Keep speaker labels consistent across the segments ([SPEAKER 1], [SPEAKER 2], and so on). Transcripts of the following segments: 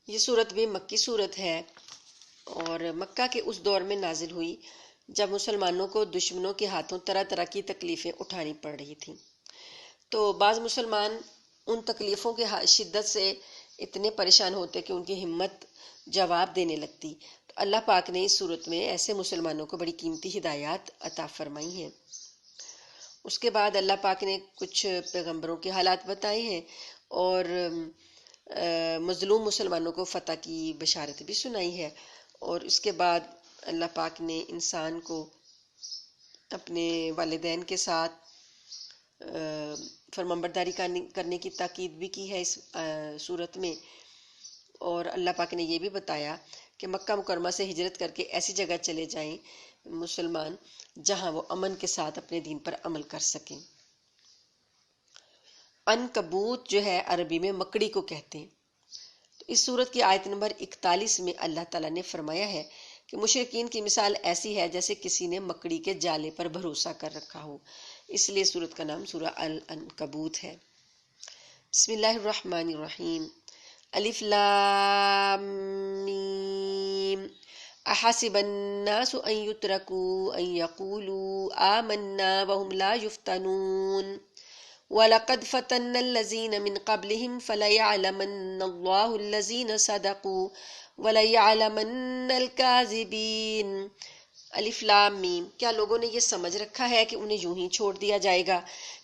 [SPEAKER 1] یہ صورت بھی مکی صورت ہے اور مکہ کے اس دور میں نازل ہوئی جب مسلمانوں کو دشمنوں کے ہاتھوں طرح طرح کی تکلیفیں اٹھانی پڑ رہی تھیں۔ تو بعض مسلمان ان تکلیفوں کے شدت سے اتنے پریشان ہوتے کہ ان کی ہمت جواب دینے لگتی۔ تو اللہ پاک نے اس صورت میں ایسے مسلمانوں کو بڑی قیمتی ہدایات عطا فرمائی ہیں۔ اس کے بعد اللہ پاک نے کچھ پیغمبروں کے حالات بتائے ہیں اور مظلوم مسلمانوں کو فتح کی بشارت بھی سنائی ہے، اور اس کے بعد اللہ پاک نے انسان کو اپنے والدین کے ساتھ فرمانبرداری کرنے کی تاکید بھی کی ہے اس صورت میں، اور اللہ پاک نے یہ بھی بتایا کہ مکہ مکرمہ سے ہجرت کر کے ایسی جگہ چلے جائیں مسلمان جہاں وہ امن کے ساتھ اپنے دین پر عمل کر سکیں۔ عنکبوت جو ہے عربی میں مکڑی کو کہتے ہیں۔ تو اس صورت کی آیت نمبر 41 میں اللہ تعالیٰ نے فرمایا ہے کہ مشرکین کی مثال ایسی ہے جیسے کسی نے مکڑی کے جالے پر بھروسہ کر رکھا ہو، اس لیے سورت کا نام سورہ العنکبوت ہے۔ بسم اللہ الرحمن الرحیم۔ الف لام میم۔ احسب الناس ان يتركوا ان يقولوا آمنا وهم لا يفتنون وَلَقَدْ فَتَنَّا الَّذِينَ مِنْ قَبْلِهِمْ فَلَيَعْلَمَنَّ اللَّهُ الَّذِينَ صَدَقُوا وَلَيَعْلَمَنَّ الْكَاذِبِينَ۔ الف لام میم۔ کیا لوگوں نے یہ سمجھ رکھا ہے کہ انہیں یوں ہی چھوڑ دیا جائے گا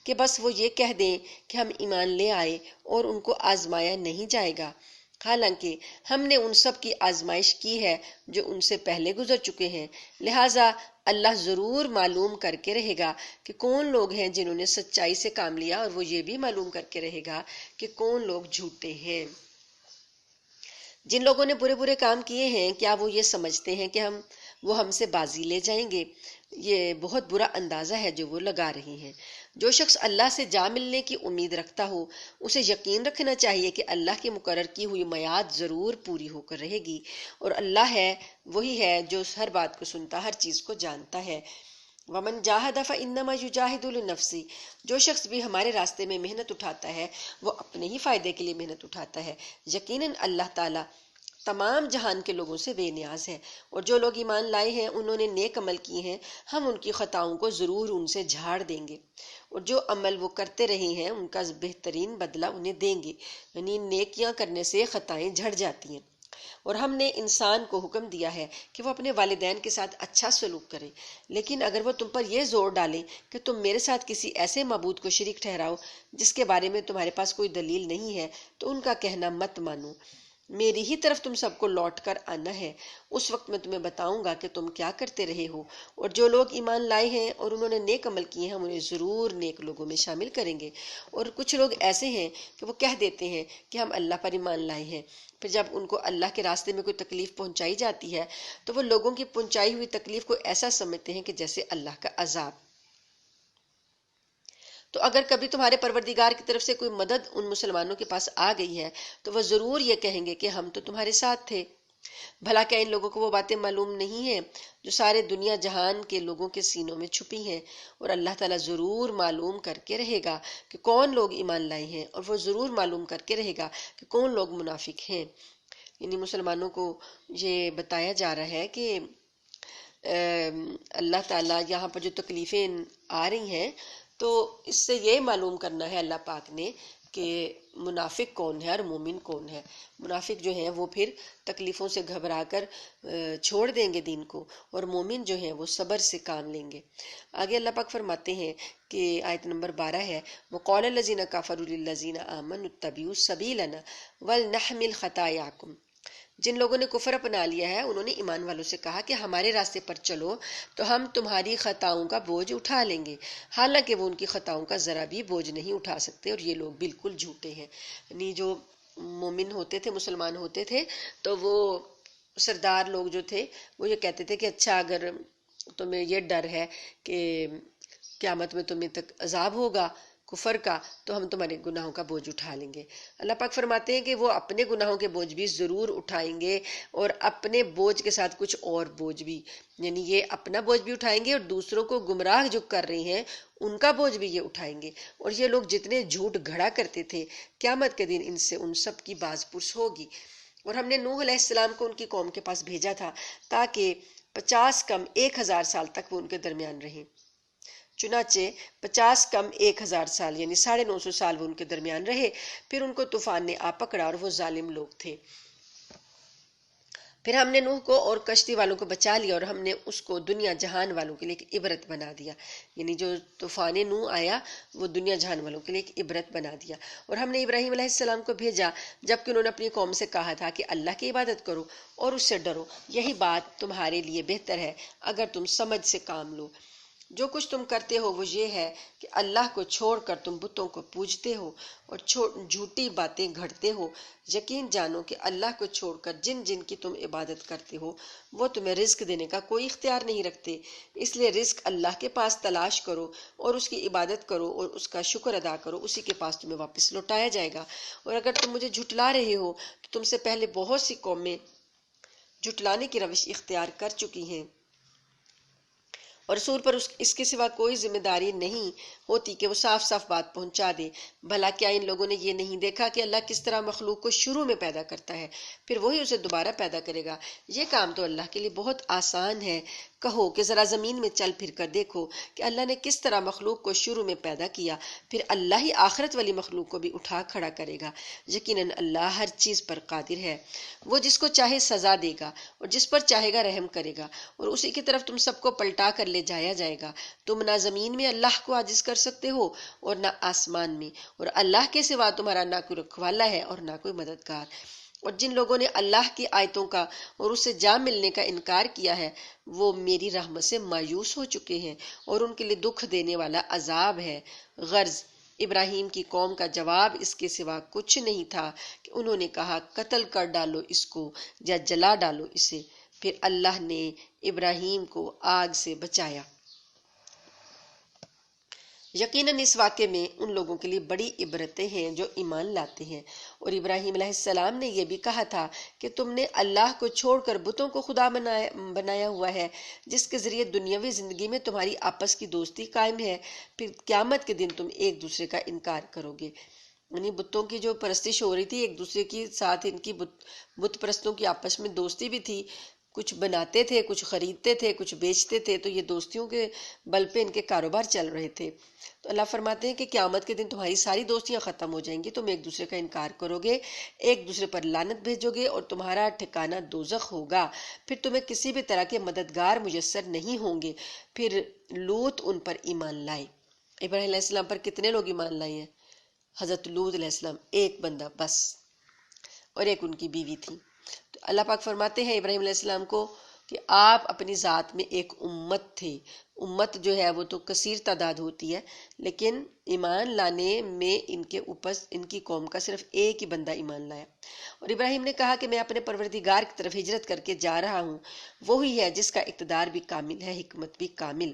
[SPEAKER 1] کہ بس وہ یہ کہہ دیں کہ ہم ایمان لے آئے اور ان کو آزمایا نہیں جائے گا، حالانکہ ہم نے ان سب کی آزمائش کی ہے جو ان سے پہلے گزر چکے ہیں، لہٰذا اللہ ضرور معلوم کر کے رہے گا کہ کون لوگ ہیں جنہوں نے سچائی سے کام لیا، اور وہ یہ بھی معلوم کر کے رہے گا کہ کون لوگ جھوٹے ہیں۔ جن لوگوں نے برے برے کام کیے ہیں کیا وہ یہ سمجھتے ہیں کہ وہ ہم سے بازی لے جائیں گے؟ یہ بہت برا اندازہ ہے جو وہ لگا رہی ہیں۔ جو شخص اللہ سے جا ملنے کی امید رکھتا ہو اسے یقین رکھنا چاہیے کہ اللہ کی مقرر کی ہوئی میعاد ضرور پوری ہو کر رہے گی، اور اللہ وہی ہے جو ہر بات کو سنتا، ہر چیز کو جانتا ہے۔ وَمَنْ جَاهَدَ فَإِنَّمَا يُجَاهِدُ لِنَفْسِهِ۔ جو شخص بھی ہمارے راستے میں محنت اٹھاتا ہے وہ اپنے ہی فائدے کے لیے محنت اٹھاتا ہے، یقیناً اللہ تعالیٰ تمام جہان کے لوگوں سے بے نیاز ہے۔ اور جو لوگ ایمان لائے ہیں انہوں نے نیک عمل کیے ہیں، ہم ان کی خطاؤں کو ضرور ان سے جھاڑ دیں گے، اور جو عمل وہ کرتے رہے ہیں ان کا بہترین بدلہ انہیں دیں گے۔ یعنی نیکیاں کرنے سے خطائیں جھڑ جاتی ہیں۔ اور ہم نے انسان کو حکم دیا ہے کہ وہ اپنے والدین کے ساتھ اچھا سلوک کرے، لیکن اگر وہ تم پر یہ زور ڈالیں کہ تم میرے ساتھ کسی ایسے معبود کو شریک ٹھہراؤ جس کے بارے میں تمہارے پاس کوئی دلیل نہیں ہے، تو ان کا کہنا مت مانو، میری ہی طرف تم سب کو لوٹ کر آنا ہے، اس وقت میں تمہیں بتاؤں گا کہ تم کیا کرتے رہے ہو۔ اور جو لوگ ایمان لائے ہیں اور انہوں نے نیک عمل کیے ہیں ہم انہیں ضرور نیک لوگوں میں شامل کریں گے۔ اور کچھ لوگ ایسے ہیں کہ وہ کہہ دیتے ہیں کہ ہم اللہ پر ایمان لائے ہیں، پھر جب ان کو اللہ کے راستے میں کوئی تکلیف پہنچائی جاتی ہے تو وہ لوگوں کی پہنچائی ہوئی تکلیف کو ایسا سمجھتے ہیں کہ جیسے اللہ کا عذاب۔ تو اگر کبھی تمہارے پروردگار کی طرف سے کوئی مدد ان مسلمانوں کے پاس آ گئی ہے تو وہ ضرور یہ کہیں گے کہ ہم تو تمہارے ساتھ تھے۔ بھلا کیا ان لوگوں کو وہ باتیں معلوم نہیں ہیں جو سارے دنیا جہان کے لوگوں کے سینوں میں چھپی ہیں؟ اور اللہ تعالیٰ ضرور معلوم کر کے رہے گا کہ کون لوگ ایمان لائے ہیں، اور وہ ضرور معلوم کر کے رہے گا کہ کون لوگ منافق ہیں۔ یعنی مسلمانوں کو یہ بتایا جا رہا ہے کہ اللہ تعالیٰ یہاں پر جو تکلیفیں آ رہی ہیں تو اس سے یہ معلوم کرنا ہے اللہ پاک نے کہ منافق کون ہے اور مومن کون ہے۔ منافق جو ہیں وہ پھر تکلیفوں سے گھبرا کر چھوڑ دیں گے دین کو، اور مومن جو ہیں وہ صبر سے کام لیں گے۔ آگے اللہ پاک فرماتے ہیں کہ آیت نمبر 12 ہے، وَقَالَ الَّذِينَ كَفَرُوا لِلَّذِينَ آمَنُوا اتَّبِعُوا سَبِيلَنَا وَلْنَحْمِلْ خَطَايَاكُمْ۔ جن لوگوں نے کفر اپنا لیا ہے انہوں نے ایمان والوں سے کہا کہ ہمارے راستے پر چلو تو ہم تمہاری خطاؤں کا بوجھ اٹھا لیں گے، حالانکہ وہ ان کی خطاؤں کا ذرا بھی بوجھ نہیں اٹھا سکتے، اور یہ لوگ بالکل جھوٹے ہیں۔ یعنی جو مومن ہوتے تھے، مسلمان ہوتے تھے، تو وہ سردار لوگ جو تھے وہ یہ کہتے تھے کہ اچھا اگر تمہیں یہ ڈر ہے کہ قیامت میں تمہیں تک عذاب ہوگا کفر کا تو ہم تمہارے گناہوں کا بوجھ اٹھا لیں گے۔ اللہ پاک فرماتے ہیں کہ وہ اپنے گناہوں کے بوجھ بھی ضرور اٹھائیں گے، اور اپنے بوجھ کے ساتھ کچھ اور بوجھ بھی، یعنی یہ اپنا بوجھ بھی اٹھائیں گے اور دوسروں کو گمراہ جو کر رہے ہیں ان کا بوجھ بھی یہ اٹھائیں گے۔ اور یہ لوگ جتنے جھوٹ گھڑا کرتے تھے قیامت کے دن ان سے ان سب کی باز پرس ہوگی۔ اور ہم نے نوح علیہ السلام کو ان کی قوم کے پاس بھیجا تھا تاکہ 50 کم 1000 سال تک وہ ان کے درمیان رہیں۔ چنانچہ 50 کم 1000 سال یعنی 950 سال وہ ان کے درمیان رہے، پھر ان کو طوفان نے آ پکڑا اور وہ ظالم لوگ تھے۔ پھر ہم نے نوح کو اور کشتی والوں کو بچا لیا اور ہم نے اس کو دنیا جہان والوں کے لیے ایک عبرت بنا دیا، یعنی جو طوفان نوح آیا وہ دنیا جہان والوں کے لیے ایک عبرت بنا دیا۔ اور ہم نے ابراہیم علیہ السلام کو بھیجا جبکہ انہوں نے اپنی قوم سے کہا تھا کہ اللہ کی عبادت کرو اور اس سے ڈرو، یہی بات تمہارے لیے بہتر ہے اگر تم سمجھ سے کام لو۔ جو کچھ تم کرتے ہو وہ یہ ہے کہ اللہ کو چھوڑ کر تم بتوں کو پوجتے ہو اور جھوٹی باتیں گھڑتے ہو۔ یقین جانو کہ اللہ کو چھوڑ کر جن جن کی تم عبادت کرتے ہو وہ تمہیں رزق دینے کا کوئی اختیار نہیں رکھتے، اس لیے رزق اللہ کے پاس تلاش کرو اور اس کی عبادت کرو اور اس کا شکر ادا کرو، اسی کے پاس تمہیں واپس لوٹایا جائے گا۔ اور اگر تم مجھے جھٹلا رہے ہو تو تم سے پہلے بہت سی قومیں جھٹلانے کی روش اختیار کر چکی ہیں، اور رسول پر اس کے سوا کوئی ذمہ داری نہیں ہوتی کہ وہ صاف صاف بات پہنچا دے۔ بھلا کیا ان لوگوں نے یہ نہیں دیکھا کہ اللہ کس طرح مخلوق کو شروع میں پیدا کرتا ہے، پھر وہی اسے دوبارہ پیدا کرے گا؟ یہ کام تو اللہ کے لیے بہت آسان ہے۔ کہو کہ ذرا زمین میں چل پھر کر دیکھو کہ اللہ نے کس طرح مخلوق کو شروع میں پیدا کیا، پھر اللہ ہی آخرت والی مخلوق کو بھی اٹھا کھڑا کرے گا۔ یقیناً اللہ ہر چیز پر قادر ہے، وہ جس کو چاہے سزا دے گا اور جس پر چاہے گا رحم کرے گا، اور اسی کی طرف تم سب کو پلٹا کر لے جایا جائے گا۔ تم نہ زمین میں اللہ کو عاجز کر سکتے ہو اور نہ آسمان میں، اور اللہ کے سوا تمہارا نہ کوئی رکھوالا ہے اور نہ کوئی مددگار۔ اور جن لوگوں نے اللہ کی آیتوں کا اور اسے جا ملنے کا انکار کیا ہے وہ میری رحمت سے مایوس ہو چکے ہیں اور ان کے لیے دکھ دینے والا عذاب ہے۔ غرض ابراہیم کی قوم کا جواب اس کے سوا کچھ نہیں تھا کہ انہوں نے کہا قتل کر ڈالو اس کو یا جلا ڈالو اسے، پھر اللہ نے ابراہیم کو آگ سے بچایا۔ یقیناً اس واقعے میں ان لوگوں کے لیے بڑی عبرتیں ہیں جو ایمان لاتے ہیں۔ اور ابراہیم علیہ السلام نے یہ بھی کہا تھا کہ تم نے اللہ کو چھوڑ کر بتوں کو خدا بنایا ہوا ہے جس کے ذریعے دنیاوی زندگی میں تمہاری آپس کی دوستی قائم ہے، پھر قیامت کے دن تم ایک دوسرے کا انکار کرو گے۔ یعنی بتوں کی جو پرستش ہو رہی تھی، ایک دوسرے کے ساتھ ان کی بت پرستوں کی آپس میں دوستی بھی تھی، کچھ بناتے تھے، کچھ خریدتے تھے، کچھ بیچتے تھے، تو یہ دوستیوں کے بل پہ ان کے کاروبار چل رہے تھے۔ تو اللہ فرماتے ہیں کہ قیامت کے دن تمہاری ساری دوستیاں ختم ہو جائیں گی، تم ایک دوسرے کا انکار کرو گے، ایک دوسرے پر لعنت بھیجو گے اور تمہارا ٹھکانہ دوزخ ہوگا، پھر تمہیں کسی بھی طرح کے مددگار میسر نہیں ہوں گے۔ پھر لوط ان پر ایمان لائے۔ ابراہیم علیہ السلام پر کتنے لوگ ایمان لائے ہیں؟ حضرت لوط علیہ السلام، ایک بندہ بس، اور ایک ان کی بیوی تھی۔ تو اللہ پاک فرماتے ہیں ابراہیم علیہ السلام کو کہ آپ اپنی ذات میں ایک امت تھے۔ امت جو ہے وہ تو کثیر تعداد ہوتی ہے، لیکن ایمان لانے میں ان کے اوپر ان کی قوم کا صرف ایک ہی بندہ ایمان لایا۔ اور ابراہیم نے کہا کہ میں اپنے پروردگار کی طرف ہجرت کر کے جا رہا ہوں، وہی ہے جس کا اقتدار بھی کامل ہے، حکمت بھی کامل۔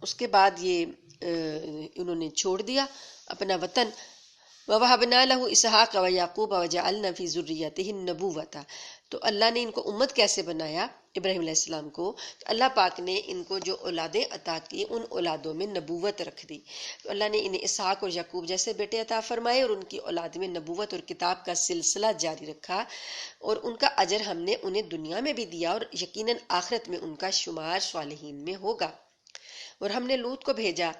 [SPEAKER 1] اس کے بعد یہ انہوں نے چھوڑ دیا اپنا وطن۔ وَوَهَبْنَا لَهُ إِسْحَاقَ وَيَعْقُوبَ وَجَعَلْنَا فِي ذُرِّيَّتِهِ النُّبُوَّةَ۔ تو اللہ نے ان کو امت کیسے بنایا ابراہیم علیہ السلام کو؟ اللہ پاک نے ان کو جو اولادیں عطا کی ان اولادوں میں نبوت رکھ دی۔ تو اللہ نے انہیں اسحاق اور یعقوب جیسے بیٹے عطا فرمائے اور ان کی اولاد میں نبوت اور کتاب کا سلسلہ جاری رکھا، اور ان کا اجر ہم نے انہیں دنیا میں بھی دیا اور یقیناً آخرت میں ان کا شمار صالحین میں ہوگا۔ اور ہم نے لوط کو بھیجا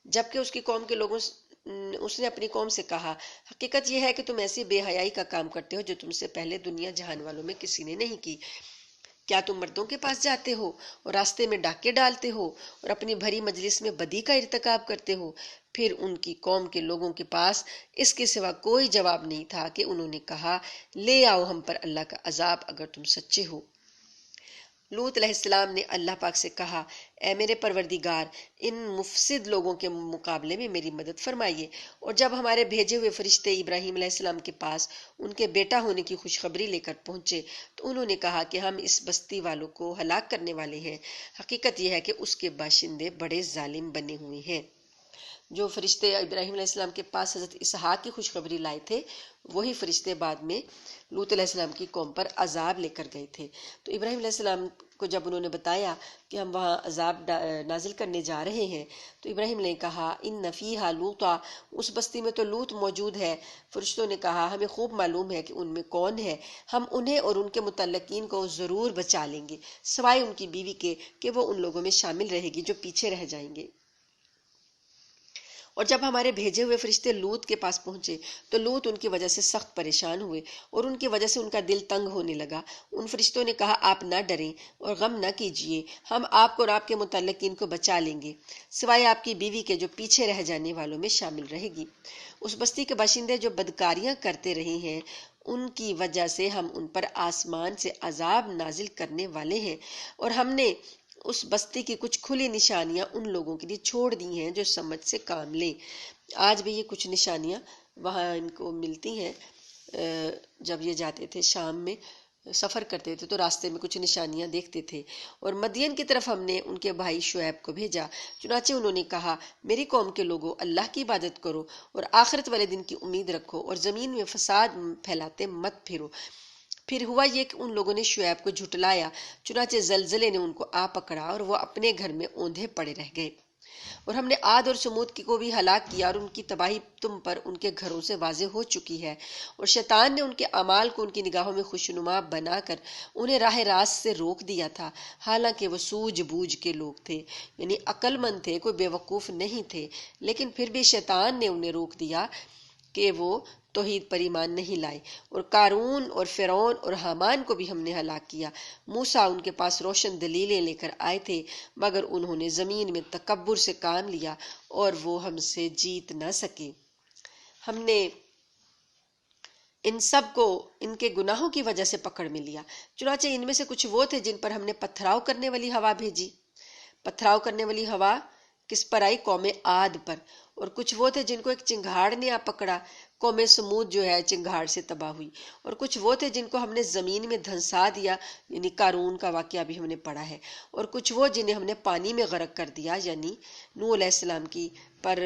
[SPEAKER 1] جبکہ اس کی قوم کے لوگوں اس نے اپنی قوم سے کہا حقیقت یہ ہے کہ تم ایسی بے حیائی کا کام کرتے ہو جو تم سے پہلے دنیا جہان والوں میں کسی نے نہیں کی۔ کیا تم مردوں کے پاس جاتے ہو اور راستے میں ڈاکے ڈالتے ہو اور اپنی بھری مجلس میں بدی کا ارتکاب کرتے ہو؟ پھر ان کی قوم کے لوگوں کے پاس اس کے سوا کوئی جواب نہیں تھا کہ انہوں نے کہا لے آؤ ہم پر اللہ کا عذاب اگر تم سچے ہو۔ لوط علیہ السلام نے اللہ پاک سے کہا اے میرے پروردگار، ان مفسد لوگوں کے مقابلے میں میری مدد فرمائیے۔ اور جب ہمارے بھیجے ہوئے فرشتے ابراہیم علیہ السلام کے پاس ان کے بیٹا ہونے کی خوشخبری لے کر پہنچے تو انہوں نے کہا کہ ہم اس بستی والوں کو ہلاک کرنے والے ہیں، حقیقت یہ ہے کہ اس کے باشندے بڑے ظالم بنے ہوئے ہیں۔ جو فرشتے ابراہیم علیہ السلام کے پاس حضرت اسحاق کی خوشخبری لائے تھے وہی فرشتے بعد میں لوط علیہ السلام کی قوم پر عذاب لے کر گئے تھے۔ تو ابراہیم علیہ السلام کو جب انہوں نے بتایا کہ ہم وہاں عذاب نازل کرنے جا رہے ہیں تو ابراہیم نے کہا ان فیہا لوطا، اس بستی میں تو لوط موجود ہے۔ فرشتوں نے کہا ہمیں خوب معلوم ہے کہ ان میں کون ہے، ہم انہیں اور ان کے متعلقین کو ضرور بچا لیں گے سوائے ان کی بیوی کے کہ وہ ان لوگوں میں شامل رہے گی جو پیچھے رہ جائیں گے۔ اور جب ہمارے بھیجے ہوئے فرشتے لوط کے پاس پہنچے تو لوط ان کی وجہ سے سخت پریشان ہوئے اور ان کی وجہ سے ان کا دل تنگ ہونے لگا۔ ان فرشتوں نے کہا آپ نہ ڈریں اور غم نہ کیجیے، ہم آپ کو اور آپ کے متعلقین کو بچا لیں گے سوائے آپ کی بیوی کے جو پیچھے رہ جانے والوں میں شامل رہے گی۔ اس بستی کے باشندے جو بدکاریاں کرتے رہے ہیں ان کی وجہ سے ہم ان پر آسمان سے عذاب نازل کرنے والے ہیں، اور ہم نے اس بستی کی کچھ کھلی نشانیاں ان لوگوں کے لیے چھوڑ دی ہیں جو سمجھ سے کام لیں۔ آج بھی یہ کچھ نشانیاں وہاں ان کو ملتی ہیں۔ جب یہ جاتے تھے شام میں سفر کرتے تھے تو راستے میں کچھ نشانیاں دیکھتے تھے۔ اور مدین کی طرف ہم نے ان کے بھائی شعیب کو بھیجا، چنانچہ انہوں نے کہا میری قوم کے لوگوں اللہ کی عبادت کرو اور آخرت والے دن کی امید رکھو اور زمین میں فساد پھیلاتے مت پھرو۔ پھر ہوا یہ کہ ان لوگوں نے شعیب کو جھٹلایا، چنانچہ زلزلے نے ان کو آ پکڑا اور وہ اپنے گھر میں اوندھے پڑے رہ گئے۔ اور ہم نے عاد اور سمود کو بھی ہلاک کیا اور ان کی تباہی تم پر ان کے گھروں سے واضح ہو چکی ہے۔ اور شیطان نے ان کے اعمال کو ان کی نگاہوں میں خوشنما بنا کر انہیں راہ راست سے روک دیا تھا، حالانکہ وہ سوجھ بوجھ کے لوگ تھے، یعنی عقل مند تھے، کوئی بے وقوف نہیں تھے، لیکن پھر بھی شیطان نے انہیں روک دیا کہ وہ توحید پر ایمان نہیں لائے۔ اور قارون اور فرعون اور حامان کو بھی ہم نے ہلاک کیا۔ موسیٰ ان کے پاس روشن دلیلیں لے کر آئے تھے مگر انہوں نے زمین میں تکبر سے کام لیا اور وہ ہم سے جیت نہ سکے۔ ہم نے ان سب کو ان کے گناہوں کی وجہ سے پکڑ میں لیا، چنانچہ ان میں سے کچھ وہ تھے جن پر ہم نے پتھراؤ کرنے والی ہوا بھیجی۔ پتھراؤ کرنے والی ہوا کس پر آئی؟ قوم عاد پر۔ اور کچھ وہ تھے جن کو ایک چنگھاڑ نے آ پکڑا، قوم سمود جو ہے چنگھاڑ سے تباہ ہوئی۔ اور کچھ وہ تھے جن کو ہم نے زمین میں دھنسا دیا، یعنی قارون کا واقعہ بھی ہم نے پڑھا ہے۔ اور کچھ وہ جنہیں ہم نے پانی میں غرق کر دیا، یعنی نوح علیہ السلام کی پر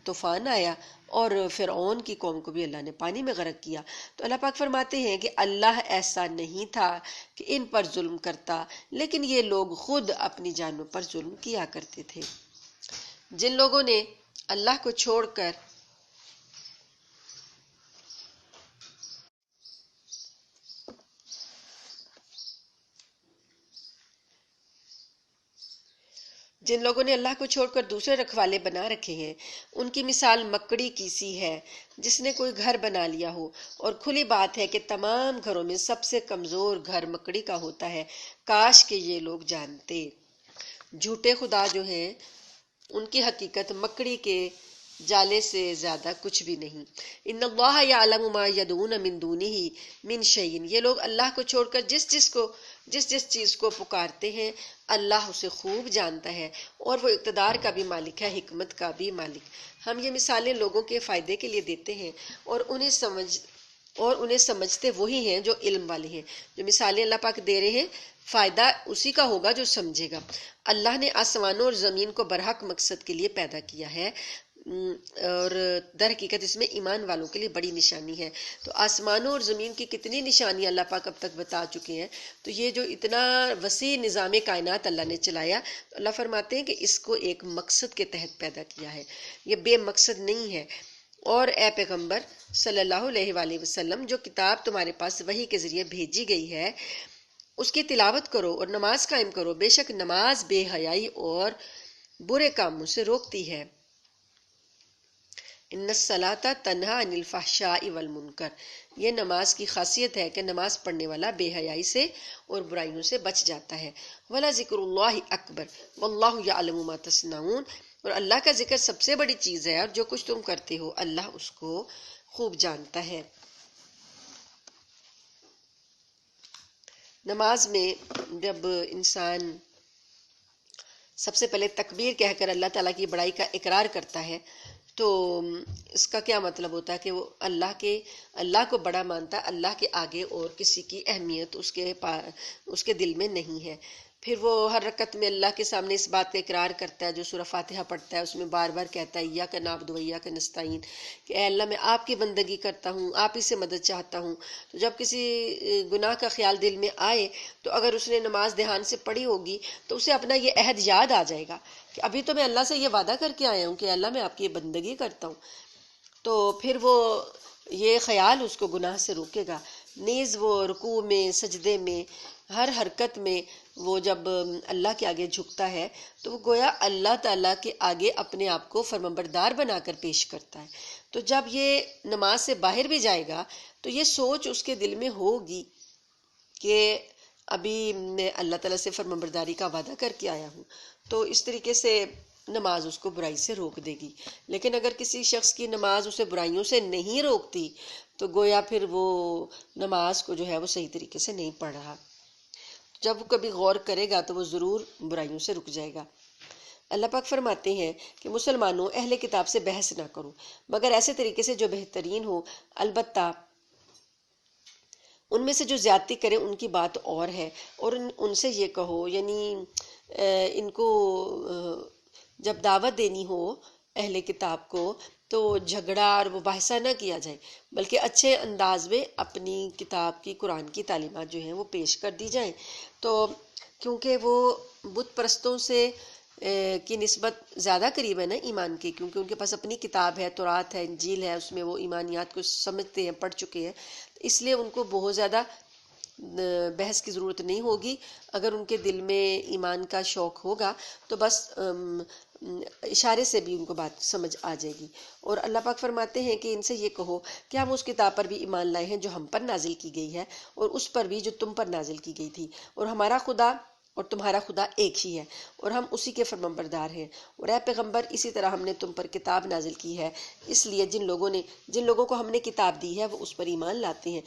[SPEAKER 1] طوفان آیا اور فرعون کی قوم کو بھی اللہ نے پانی میں غرق کیا۔ تو اللہ پاک فرماتے ہیں کہ اللہ ایسا نہیں تھا کہ ان پر ظلم کرتا، لیکن یہ لوگ خود اپنی جانوں پر ظلم کیا کرتے تھے۔ جن لوگوں نے اللہ کو چھوڑ کر اللہ کو چھوڑ کر دوسرے رکھوالے بنا رکھے ہیں، ان کی مثال مکڑی کی سی ہے جس نے کوئی گھر بنا لیا ہو، اور کھلی بات ہے کہ تمام گھروں میں سب سے کمزور گھر مکڑی کا ہوتا ہے۔ کاش کہ یہ لوگ جانتے۔ جھوٹے خدا جو ہیں ان کی حقیقت مکڑی کے جالے سے زیادہ کچھ بھی نہیں۔ ان اللہ یعلم ما یدعون من دونہ من شیء، یہ لوگ اللہ کو چھوڑ کر جس چیز کو پکارتے ہیں اللہ اسے خوب جانتا ہے، اور وہ اقتدار کا بھی مالک ہے، حکمت کا بھی مالک۔ ہم یہ مثالیں لوگوں کے فائدے کے لیے دیتے ہیں اور انہیں سمجھتے وہی ہیں جو علم والے ہیں۔ جو مثالیں اللہ پاک دے رہے ہیں فائدہ اسی کا ہوگا جو سمجھے گا۔ اللہ نے آسمانوں اور زمین کو برحق مقصد کے لیے پیدا کیا ہے، اور در حقیقت اس میں ایمان والوں کے لیے بڑی نشانی ہے۔ تو آسمانوں اور زمین کی کتنی نشانیاں اللہ پاک اب تک بتا چکے ہیں۔ تو یہ جو اتنا وسیع نظام کائنات اللہ نے چلایا، تو اللہ فرماتے ہیں کہ اس کو ایک مقصد کے تحت پیدا کیا ہے، یہ بے مقصد نہیں ہے۔ اور اے پیغمبر صلی اللہ علیہ وآلہ وسلم، جو کتاب تمہارے پاس وحی کے ذریعے بھیجی گئی ہے اس کی تلاوت کرو اور نماز قائم کرو، بے شک نماز بے حیائی اور برے کاموں سے روکتی ہے۔ ان الصلاۃ تنہا عن الفحشاء والمنکر، یہ نماز کی خاصیت ہے کہ نماز پڑھنے والا بے حیائی سے اور برائیوں سے بچ جاتا ہے۔ ولا ذکر اللہ اکبر واللہ یعلم ما تصنعون، اور اللہ کا ذکر سب سے بڑی چیز ہے اور جو کچھ تم کرتے ہو اللہ اس کو خوب جانتا ہے۔ نماز میں جب انسان سب سے پہلے تکبیر کہہ کر اللہ تعالیٰ کی بڑائی کا اقرار کرتا ہے تو اس کا کیا مطلب ہوتا ہے کہ وہ اللہ کو بڑا مانتا ہے، اللہ کے آگے اور کسی کی اہمیت اس کے دل میں نہیں ہے۔ پھر وہ ہر رکعت میں اللہ کے سامنے اس بات کا اقرار کرتا ہے جو سورہ فاتحہ پڑھتا ہے، اس میں بار بار کہتا ہے ایاک نعبد و ایاک نستعین، کہ اے اللہ میں آپ کی بندگی کرتا ہوں، آپ ہی سے مدد چاہتا ہوں۔ تو جب کسی گناہ کا خیال دل میں آئے تو اگر اس نے نماز دھیان سے پڑھی ہوگی تو اسے اپنا یہ عہد یاد آ جائے گا کہ ابھی تو میں اللہ سے یہ وعدہ کر کے آیا ہوں کہ اللہ میں آپ کی بندگی کرتا ہوں، تو پھر وہ یہ خیال اس کو گناہ سے روکے گا۔ نیز وہ رکوع میں، سجدے میں، ہر حرکت میں وہ جب اللہ کے آگے جھکتا ہے تو وہ گویا اللہ تعالیٰ کے آگے اپنے آپ کو فرمانبردار بنا کر پیش کرتا ہے۔ تو جب یہ نماز سے باہر بھی جائے گا تو یہ سوچ اس کے دل میں ہوگی کہ ابھی میں اللہ تعالیٰ سے فرمانبرداری کا وعدہ کر کے آیا ہوں، تو اس طریقے سے نماز اس کو برائی سے روک دے گی۔ لیکن اگر کسی شخص کی نماز اسے برائیوں سے نہیں روکتی تو گویا پھر وہ نماز کو جو ہے وہ صحیح طریقے سے نہیں پڑھ رہا۔ جب وہ کبھی غور کرے گا تو وہ ضرور برائیوں سے رک جائے گا۔ اللہ پاک فرماتے ہیں کہ مسلمانوں، اہل کتاب سے بحث نہ کرو مگر ایسے طریقے سے جو بہترین ہو، البتہ ان میں سے جو زیادتی کریں ان کی بات اور ہے، اور ان سے یہ کہو، یعنی ان کو جب دعوت دینی ہو اہل کتاب کو تو جھگڑا اور مباحثہ نہ کیا جائے، بلکہ اچھے انداز میں اپنی کتاب کی، قرآن کی تعلیمات جو ہیں وہ پیش کر دی جائیں۔ تو کیونکہ وہ بت پرستوں سے کی نسبت زیادہ قریب ہے نا ایمان کی، کیونکہ ان کے پاس اپنی کتاب ہے، تورات ہے، انجیل ہے، اس میں وہ ایمانیات کو سمجھتے ہیں، پڑھ چکے ہیں، اس لیے ان کو بہت زیادہ بحث کی ضرورت نہیں ہوگی۔ اگر ان کے دل میں ایمان کا شوق ہوگا تو بس اشارے سے بھی ان کو بات سمجھ آ جائے گی۔ اور اللہ پاک فرماتے ہیں کہ ان سے یہ کہو کہ ہم اس کتاب پر بھی ایمان لائے ہیں جو ہم پر نازل کی گئی ہے، اور اس پر بھی جو تم پر نازل کی گئی تھی، اور ہمارا خدا اور تمہارا خدا ایک ہی ہے، اور ہم اسی کے فرمانبردار ہیں۔ اور اے پیغمبر، اسی طرح ہم نے تم پر کتاب نازل کی ہے، اس لیے جن لوگوں کو ہم نے کتاب دی ہے وہ اس پر ایمان لاتے ہیں،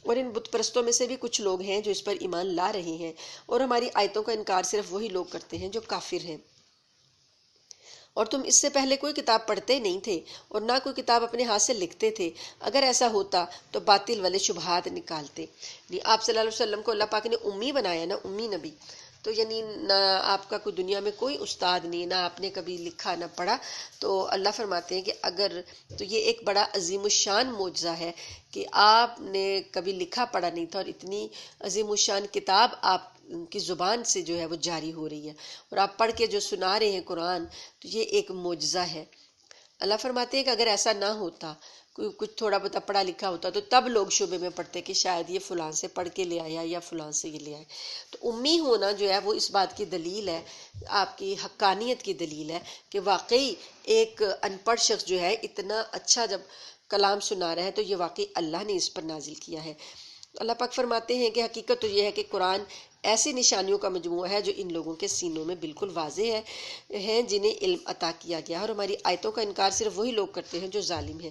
[SPEAKER 1] اور ان بت پرستوں میں سے بھی کچھ لوگ ہیں جو اس پر ایمان لا رہے ہیں، اور ہماری آیتوں کا انکار صرف وہی لوگ کرتے ہیں جو کافر ہیں۔ اور تم اس سے پہلے کوئی کتاب پڑھتے نہیں تھے اور نہ کوئی کتاب اپنے ہاتھ سے لکھتے تھے، اگر ایسا ہوتا تو باطل والے شبہات نکالتے۔ آپ صلی اللہ علیہ وسلم کو اللہ پاک نے امی بنایا نا، امی نبی، تو یعنی نہ آپ کا کوئی دنیا میں کوئی استاد نہیں، نہ آپ نے کبھی لکھا نہ پڑھا، تو اللہ فرماتے ہیں کہ اگر تو یہ ایک بڑا عظیم الشان معجزہ ہے کہ آپ نے کبھی لکھا پڑھا نہیں تھا، اور اتنی عظیم الشان کتاب آپ کی زبان سے جو ہے وہ جاری ہو رہی ہے، اور آپ پڑھ کے جو سنا رہے ہیں قرآن، تو یہ ایک معجزہ ہے۔ اللہ فرماتے ہیں کہ اگر ایسا نہ ہوتا، کوئی کچھ تھوڑا بہت پڑھا لکھا ہوتا، تو تب لوگ شبے میں پڑھتے کہ شاید یہ فلاں سے پڑھ کے لے آیا یا فلاں سے یہ لے آئے۔ تو امی ہونا جو ہے وہ اس بات کی دلیل ہے، آپ کی حقانیت کی دلیل ہے کہ واقعی ایک ان پڑھ شخص جو ہے اتنا اچھا جب کلام سنا رہا ہے تو یہ واقعی اللہ نے اس پر نازل کیا ہے۔ اللہ پاک فرماتے ہیں کہ حقیقت تو یہ ہے کہ قرآن ایسی نشانیوں کا مجموعہ ہے جو ان لوگوں کے سینوں میں بالکل واضح ہیں جنہیں علم عطا کیا گیا ہے، اور ہماری آیتوں کا انکار صرف وہی لوگ کرتے ہیں جو ظالم ہیں۔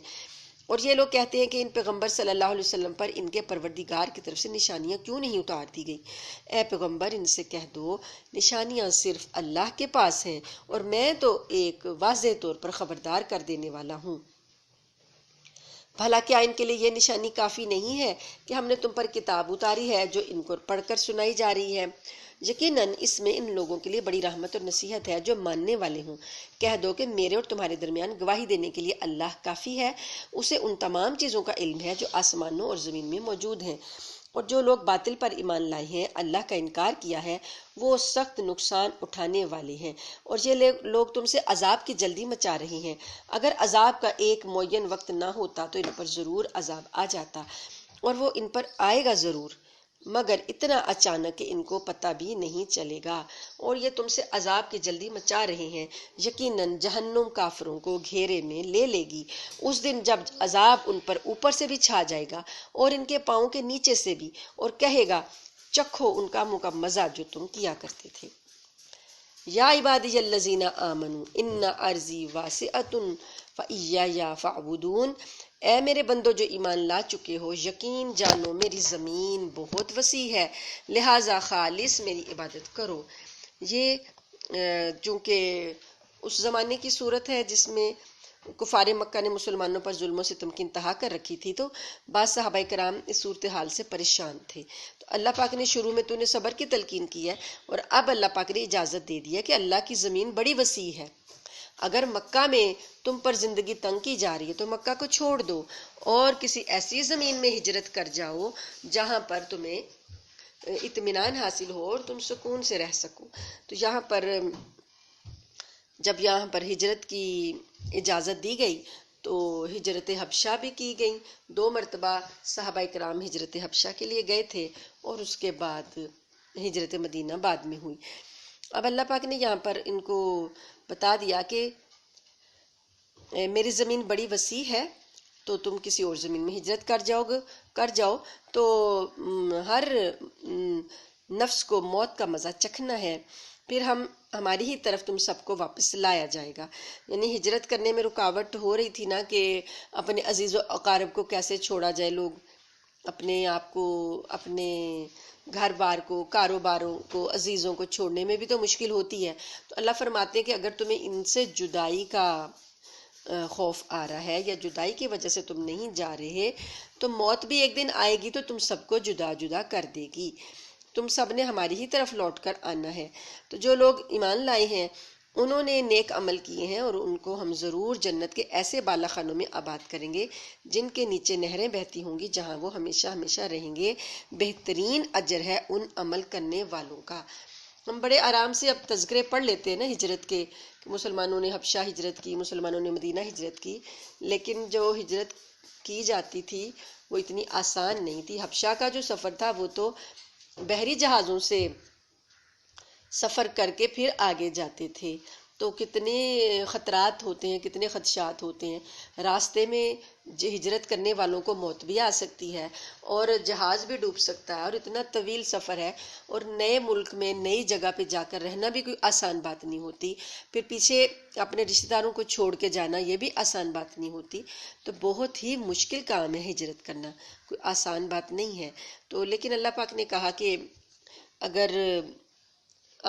[SPEAKER 1] اور یہ لوگ کہتے ہیں کہ ان پیغمبر صلی اللہ علیہ وسلم پر ان کے پروردگار کی طرف سے نشانیاں کیوں نہیں اتار دی گئی؟ اے پیغمبر، ان سے کہہ دو نشانیاں صرف اللہ کے پاس ہیں، اور میں تو ایک واضح طور پر خبردار کر دینے والا ہوں۔ بھلا کیا ان کے لیے یہ نشانی کافی نہیں ہے کہ ہم نے تم پر کتاب اتاری ہے جو ان کو پڑھ کر سنائی جا رہی ہے؟ یقیناً اس میں ان لوگوں کے لیے بڑی رحمت اور نصیحت ہے جو ماننے والے ہوں۔ کہہ دو کہ میرے اور تمہارے درمیان گواہی دینے کے لیے اللہ کافی ہے، اسے ان تمام چیزوں کا علم ہے جو آسمانوں اور زمین میں موجود ہیں۔ اور جو لوگ باطل پر ایمان لائے ہیں، اللہ کا انکار کیا ہے، وہ سخت نقصان اٹھانے والے ہیں۔ اور یہ لوگ تم سے عذاب کی جلدی مچا رہے ہیں۔ اگر عذاب کا ایک معین وقت نہ ہوتا تو ان پر ضرور عذاب آ جاتا، اور وہ ان پر آئے گا ضرور، مگر اتنا اچانک کہ ان کو پتہ بھی نہیں چلے گا۔ اور یہ تم سے عذاب کی جلدی مچا رہے ہیں، یقیناً جہنم کافروں کو گھیرے میں لے لے گی اس دن جب عذاب ان پر اوپر سے بھی چھا جائے گا اور ان کے پاؤں کے نیچے سے بھی، اور کہے گا چکھو ان کاموں کا مزہ جو تم کیا کرتے تھے۔ یا عبادی الذین آمنوا ان ارضی واسعۃ فایایا فاعبدون، اے میرے بندو جو ایمان لا چکے ہو، یقین جانو میری زمین بہت وسیع ہے، لہٰذا خالص میری عبادت کرو۔ یہ چونکہ اس زمانے کی صورت ہے جس میں کفار مکہ نے مسلمانوں پر ظلم و ستم کی انتہا کر رکھی تھی، تو بعض صحابہ کرام اس صورتحال سے پریشان تھے۔ تو اللہ پاک نے شروع میں تو انہیں صبر کی تلقین کی ہے، اور اب اللہ پاک نے اجازت دے دی ہے کہ اللہ کی زمین بڑی وسیع ہے، اگر مکہ میں تم پر زندگی تنگ کی جا رہی ہے تو مکہ کو چھوڑ دو اور کسی ایسی زمین میں ہجرت کر جاؤ جہاں پر تمہیں اطمینان حاصل ہو اور تم سکون سے رہ سکو۔ تو جب یہاں پر ہجرت کی اجازت دی گئی تو ہجرت حبشہ بھی کی گئی، 2 مرتبہ صحابہ کرام ہجرت حبشہ کے لیے گئے تھے، اور اس کے بعد ہجرت مدینہ بعد میں ہوئی۔ اب اللہ پاک نے یہاں پر ان کو بتا دیا کہ میری زمین بڑی وسیع ہے، تو تم کسی اور زمین میں ہجرت کر جاؤ تو ہر نفس کو موت کا مزہ چکھنا ہے، پھر ہماری ہی طرف تم سب کو واپس لایا جائے گا۔ یعنی ہجرت کرنے میں رکاوٹ ہو رہی تھی نا کہ اپنے عزیز و اقارب کو کیسے چھوڑا جائے، لوگ اپنے آپ کو، اپنے گھر بار کو، کاروباروں کو، عزیزوں کو چھوڑنے میں بھی تو مشکل ہوتی ہے۔ تو اللہ فرماتے ہیں کہ اگر تمہیں ان سے جدائی کا خوف آ رہا ہے یا جدائی کی وجہ سے تم نہیں جا رہے، تو موت بھی ایک دن آئے گی تو تم سب کو جدا جدا کر دے گی، تم سب نے ہماری ہی طرف لوٹ کر آنا ہے۔ تو جو لوگ ایمان لائے ہیں انہوں نے نیک عمل کیے ہیں، اور ان کو ہم ضرور جنت کے ایسے بالا خانوں میں آباد کریں گے جن کے نیچے نہریں بہتی ہوں گی، جہاں وہ ہمیشہ ہمیشہ رہیں گے۔ بہترین اجر ہے ان عمل کرنے والوں کا۔ ہم بڑے آرام سے اب تذکرے پڑھ لیتے ہیں نا ہجرت کے، کہ مسلمانوں نے حبشہ ہجرت کی، مسلمانوں نے مدینہ ہجرت کی، لیکن جو ہجرت کی جاتی تھی وہ اتنی آسان نہیں تھی۔ حبشہ کا جو سفر تھا وہ تو بحری جہازوں سے سفر کر کے پھر آگے جاتے تھے، تو کتنے خطرات ہوتے ہیں، کتنے خدشات ہوتے ہیں۔ راستے میں ہجرت کرنے والوں کو موت بھی آ سکتی ہے، اور جہاز بھی ڈوب سکتا ہے، اور اتنا طویل سفر ہے، اور نئے ملک میں نئی جگہ پہ جا کر رہنا بھی کوئی آسان بات نہیں ہوتی، پھر پیچھے اپنے رشتہ داروں کو چھوڑ کے جانا یہ بھی آسان بات نہیں ہوتی۔ تو بہت ہی مشکل کام ہے ہجرت کرنا، کوئی آسان بات نہیں ہے۔ تو لیکن اللہ پاک نے کہا کہ اگر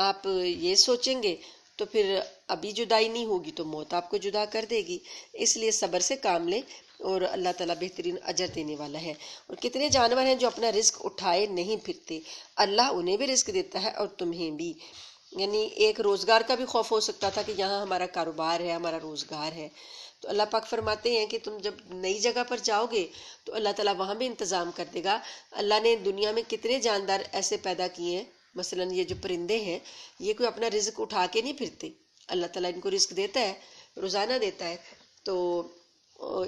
[SPEAKER 1] آپ یہ سوچیں گے تو پھر ابھی جدائی نہیں ہوگی تو موت آپ کو جدا کر دے گی، اس لیے صبر سے کام لیں، اور اللہ تعالیٰ بہترین اجر دینے والا ہے۔ اور کتنے جانور ہیں جو اپنا رزق اٹھائے نہیں پھرتے، اللہ انہیں بھی رزق دیتا ہے اور تمہیں بھی۔ یعنی ایک روزگار کا بھی خوف ہو سکتا تھا کہ یہاں ہمارا کاروبار ہے، ہمارا روزگار ہے، تو اللہ پاک فرماتے ہیں کہ تم جب نئی جگہ پر جاؤ گے تو اللہ تعالیٰ وہاں بھی انتظام کر دے گا۔ اللہ نے دنیا میں کتنے جاندار ایسے پیدا کیے ہیں، مثلا یہ جو پرندے ہیں یہ کوئی اپنا رزق اٹھا کے نہیں پھرتے، اللہ تعالیٰ ان کو رزق دیتا ہے، روزانہ دیتا ہے۔ تو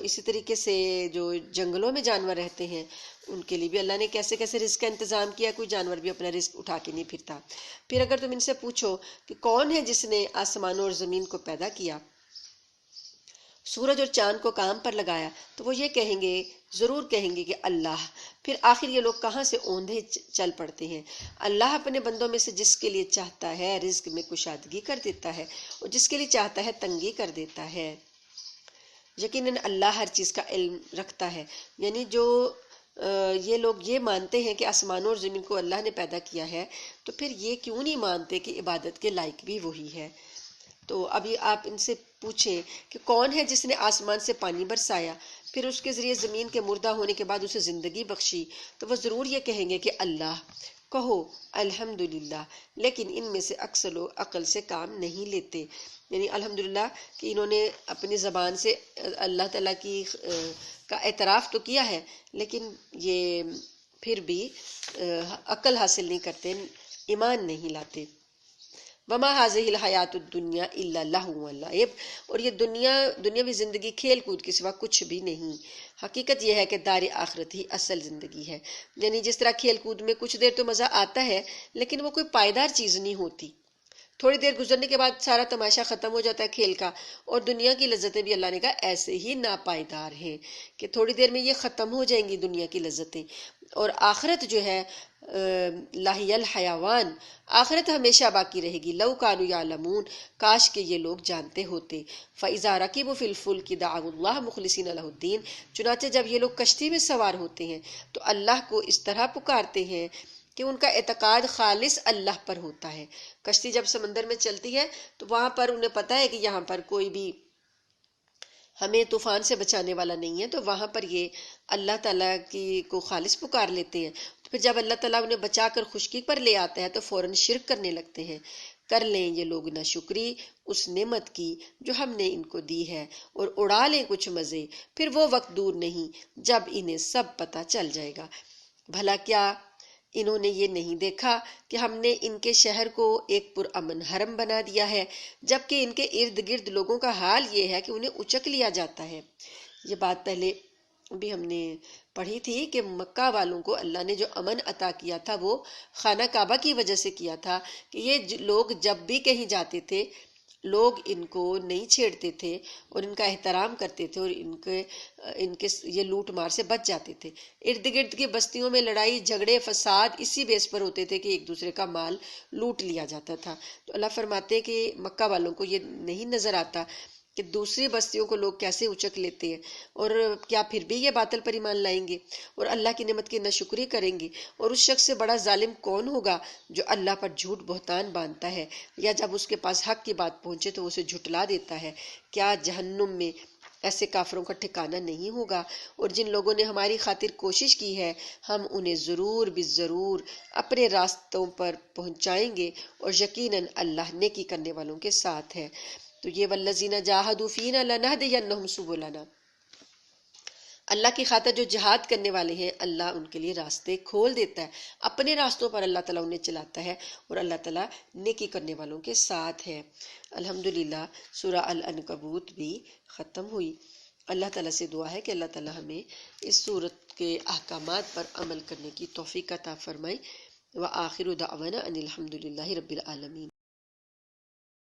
[SPEAKER 1] اسی طریقے سے جو جنگلوں میں جانور رہتے ہیں ان کے لیے بھی اللہ نے کیسے کیسے رزق کا انتظام کیا، کوئی جانور بھی اپنا رزق اٹھا کے نہیں پھرتا۔ پھر اگر تم ان سے پوچھو کہ کون ہے جس نے آسمانوں اور زمین کو پیدا کیا، سورج اور چاند کو کام پر لگایا، تو وہ یہ کہیں گے، ضرور کہیں گے کہ اللہ۔ پھر آخر یہ لوگ کہاں سے اوندھے چل پڑتے ہیں۔ اللہ اپنے بندوں میں سے جس کے لیے چاہتا ہے رزق میں کشادگی کر دیتا ہے، اور جس کے لیے چاہتا ہے تنگی کر دیتا ہے۔ یقیناً اللہ ہر چیز کا علم رکھتا ہے۔ یعنی جو یہ لوگ یہ مانتے ہیں کہ آسمانوں اور زمین کو اللہ نے پیدا کیا ہے، تو پھر یہ کیوں نہیں مانتے کہ عبادت کے لائق بھی وہی ہے۔ تو ابھی آپ ان سے پوچھیں کہ کون ہے جس نے آسمان سے پانی برسایا، پھر اس کے ذریعے زمین کے مردہ ہونے کے بعد اسے زندگی بخشی، تو وہ ضرور یہ کہیں گے کہ اللہ۔ کہو الحمدللہ، لیکن ان میں سے اکثر لوگ عقل سے کام نہیں لیتے۔ یعنی الحمدللہ کہ انہوں نے اپنی زبان سے اللہ تعالیٰ کی کا اعتراف تو کیا ہے، لیکن یہ پھر بھی عقل حاصل نہیں کرتے، ایمان نہیں لاتے۔ وما هذه الحیات الدنیا الا لہو ولعب، اور یہ دنیاوی زندگی کھیل کود کے سوا کچھ بھی نہیں۔ حقیقت یہ ہے کہ دار آخرت ہی اصل زندگی ہے۔ یعنی جس طرح کھیل کود میں کچھ دیر تو مزہ آتا ہے، لیکن وہ کوئی پائیدار چیز نہیں ہوتی، تھوڑی دیر گزرنے کے بعد سارا تماشا ختم ہو جاتا ہے کھیل کا۔ اور دنیا کی لذتیں بھی اللہ نے کہا ایسے ہی ناپائیدار ہیں کہ تھوڑی دیر میں یہ ختم ہو جائیں گی دنیا کی لذتیں، اور آخرت جو ہے لاہی الحیوان، آخرت ہمیشہ باقی رہے گی۔ لو کانوا یعلمون، کاش کہ یہ لوگ جانتے ہوتے۔ فاذا رکبوا فی الفلک دعوا اللہ مخلصین لہ الدین، چنانچہ جب یہ لوگ کشتی میں سوار ہوتے ہیں تو اللہ کو اس طرح پکارتے ہیں کہ ان کا اعتقاد خالص اللہ پر ہوتا ہے۔ کشتی جب سمندر میں چلتی ہے تو وہاں پر انہیں پتہ ہے کہ یہاں پر کوئی بھی ہمیں طوفان سے بچانے والا نہیں ہے، تو وہاں پر یہ اللہ تعالیٰ کی کو خالص پکار لیتے ہیں۔ تو پھر جب اللہ تعالیٰ انہیں بچا کر خشکی پر لے آتا ہے تو فوراً شرک کرنے لگتے ہیں۔ کر لیں یہ لوگ ناشکری اس نعمت کی جو ہم نے ان کو دی ہے، اور اڑا لیں کچھ مزے، پھر وہ وقت دور نہیں جب انہیں سب پتہ چل جائے گا۔ بھلا کیا انہوں نے یہ نہیں دیکھا کہ ہم نے ان کے شہر کو ایک پرامن حرم بنا دیا ہے، جبکہ ان کے ارد گرد لوگوں کا حال یہ ہے کہ انہیں اچک لیا جاتا ہے۔ یہ بات پہلے بھی ہم نے پڑھی تھی کہ مکہ والوں کو اللہ نے جو امن عطا کیا تھا وہ خانہ کعبہ کی وجہ سے کیا تھا، کہ یہ لوگ جب بھی کہیں جاتے تھے لوگ ان کو نہیں چھیڑتے تھے اور ان کا احترام کرتے تھے، اور ان کے یہ لوٹ مار سے بچ جاتے تھے۔ ارد گرد کی بستیوں میں لڑائی جھگڑے فساد اسی بیس پر ہوتے تھے کہ ایک دوسرے کا مال لوٹ لیا جاتا تھا۔ تو اللہ فرماتے ہیں کہ مکہ والوں کو یہ نہیں نظر آتا کہ دوسری بستیوں کو لوگ کیسے اچک لیتے ہیں، اور کیا پھر بھی یہ باطل پر ایمان لائیں گے اور اللہ کی نعمت کی ناشکری کریں گے؟ اور اس شخص سے بڑا ظالم کون ہوگا جو اللہ پر جھوٹ بہتان باندھتا ہے، یا جب اس کے پاس حق کی بات پہنچے تو اسے جھٹلا دیتا ہے؟ کیا جہنم میں ایسے کافروں کا ٹھکانہ نہیں ہوگا؟ اور جن لوگوں نے ہماری خاطر کوشش کی ہے ہم انہیں ضرور ضرور اپنے راستوں پر پہنچائیں گے، اور یقیناً اللہ نیکی کرنے والوں کے ساتھ ہے۔ تو یہ والذین جاہدوا فینا لنہدینہم سبلنا، اللہ کی خاطر جو جہاد کرنے والے ہیں اللہ ان کے لیے راستے کھول دیتا ہے، اپنے راستوں پر اللہ تعالیٰ انہیں چلاتا ہے، اور اللہ تعالیٰ نیکی کرنے والوں کے ساتھ ہے۔ الحمدللہ سورہ العنکبوت بھی ختم ہوئی۔ اللہ تعالیٰ سے دعا ہے کہ اللہ تعالیٰ ہمیں اس سورت کے احکامات پر عمل کرنے کی توفیق عطا فرمائے۔ وآخر دعوانا ان الحمدللہ رب العالمین۔